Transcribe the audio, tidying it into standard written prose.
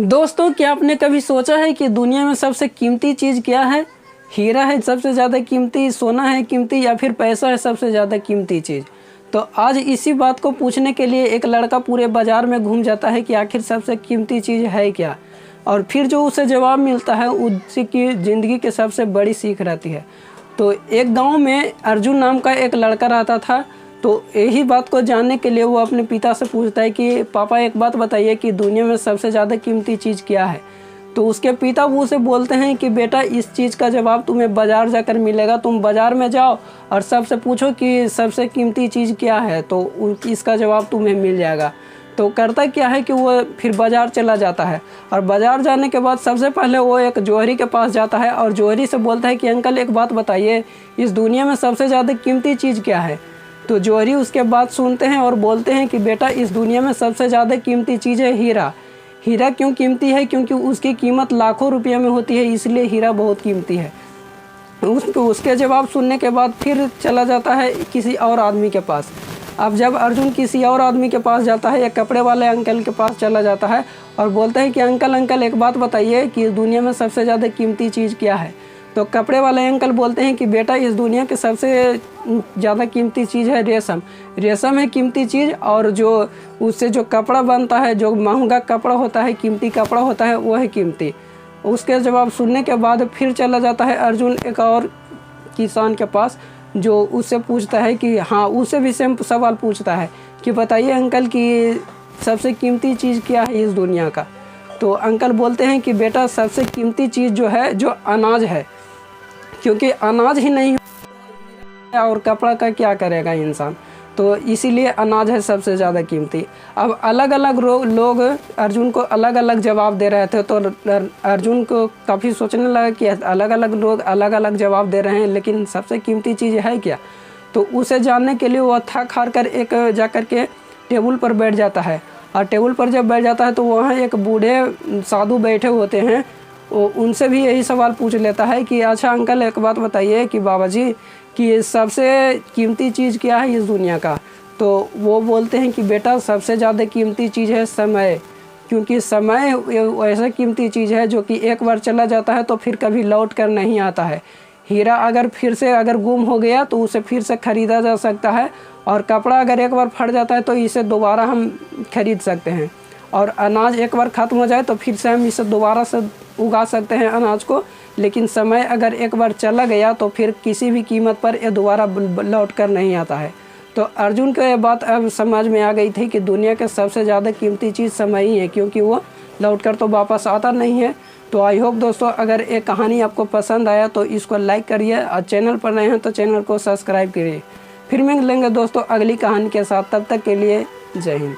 दोस्तों, क्या आपने कभी सोचा है कि दुनिया में सबसे कीमती चीज़ क्या है? हीरा है सबसे ज़्यादा कीमती, सोना है कीमती, या फिर पैसा है सबसे ज़्यादा कीमती चीज़? तो आज इसी बात को पूछने के लिए एक लड़का पूरे बाज़ार में घूम जाता है कि आखिर सबसे कीमती चीज़ है क्या, और फिर जो उसे जवाब मिलता है उसी की ज़िंदगी की सबसे बड़ी सीख रहती है। तो एक गाँव में अर्जुन नाम का एक लड़का रहता था। तो यही बात को जानने के लिए वो अपने पिता से पूछता है कि पापा, एक बात बताइए कि दुनिया में सबसे ज़्यादा कीमती चीज़ क्या है? तो उसके पिता वो उसे बोलते हैं कि बेटा, इस चीज़ का जवाब तुम्हें बाज़ार जाकर मिलेगा। तुम बाज़ार में जाओ और सबसे पूछो कि सबसे कीमती चीज़ क्या है, तो इसका जवाब तुम्हें मिल जाएगा। तो करता क्या है कि वो फिर बाज़ार चला जाता है, और बाज़ार जाने के बाद सबसे पहले वो एक जोहरी के पास जाता है और जोहरी से बोलता है कि अंकल, एक बात बताइए, इस दुनिया में सबसे ज़्यादा कीमती चीज़ क्या है? तो जोहरी उसके बात सुनते हैं और बोलते हैं कि बेटा, इस दुनिया में सबसे ज़्यादा कीमती चीज़ है हीरा। हीरा क्यों कीमती है? क्योंकि उसकी कीमत लाखों रुपये में होती है, इसलिए हीरा बहुत कीमती है। उसके जवाब सुनने के बाद फिर चला जाता है किसी और आदमी के पास। अब जब अर्जुन किसी और आदमी के पास जाता है, एक कपड़े वाले अंकल के पास चला जाता है और बोलता है कि अंकल एक बात बताइए कि इस दुनिया में सबसे ज़्यादा कीमती चीज़ क्या है? तो कपड़े वाले अंकल बोलते हैं कि बेटा, इस दुनिया की सबसे ज़्यादा कीमती चीज़ है रेशम। रेशम है कीमती चीज़, और जो उससे जो कपड़ा बनता है, जो महंगा कपड़ा होता है, कीमती कपड़ा होता है, वो है कीमती। उसके जवाब सुनने के बाद फिर चला जाता है अर्जुन एक और किसान के पास, जो उससे पूछता है कि हाँ, उससे भी सेम सवाल पूछता है कि बताइए अंकल कि सबसे कीमती चीज़ क्या है इस दुनिया का? तो अंकल बोलते हैं कि बेटा, सबसे कीमती चीज़ जो है, जो अनाज है, क्योंकि अनाज ही नहीं और कपड़ा का क्या करेगा इंसान, तो इसीलिए अनाज है सबसे ज़्यादा कीमती। अब अलग अलग लोग अर्जुन को अलग अलग जवाब दे रहे थे, तो अर्जुन को काफ़ी सोचने लगा कि अलग अलग लोग अलग अलग जवाब दे रहे हैं, लेकिन सबसे कीमती चीज़ है क्या? तो उसे जानने के लिए वह थक हार कर एक जाकर के टेबल पर बैठ जाता है, और टेबल पर जब बैठ जाता है तो वहाँ एक बूढ़े साधु बैठे होते हैं। उनसे भी यही सवाल पूछ लेता है कि अच्छा अंकल, एक बात बताइए कि बाबा जी, कि सबसे कीमती चीज़ क्या है इस दुनिया का? तो वो बोलते हैं कि बेटा, सबसे ज़्यादा कीमती चीज़ है समय, क्योंकि समय ऐसा कीमती चीज़ है जो कि एक बार चला जाता है तो फिर कभी लौट कर नहीं आता है। हीरा अगर फिर से गुम हो गया तो उसे फिर से ख़रीदा जा सकता है, और कपड़ा अगर एक बार फट जाता है तो इसे दोबारा हम खरीद सकते हैं, और अनाज एक बार ख़त्म हो जाए तो फिर से हम इसे दोबारा से उगा सकते हैं अनाज को। लेकिन समय अगर एक बार चला गया तो फिर किसी भी कीमत पर ये दोबारा लौट कर नहीं आता है। तो अर्जुन को ये बात अब समझ में आ गई थी कि दुनिया के सबसे ज़्यादा कीमती चीज़ समय ही है, क्योंकि वो लौट कर तो वापस आता नहीं है। तो आई होप दोस्तों, अगर ये कहानी आपको पसंद आया तो इसको लाइक करिए, और चैनल पर नए हैं तो चैनल को सब्सक्राइब करिए। फिर मिलेंगे दोस्तों अगली कहानी के साथ, तब तक के लिए जय हिंद।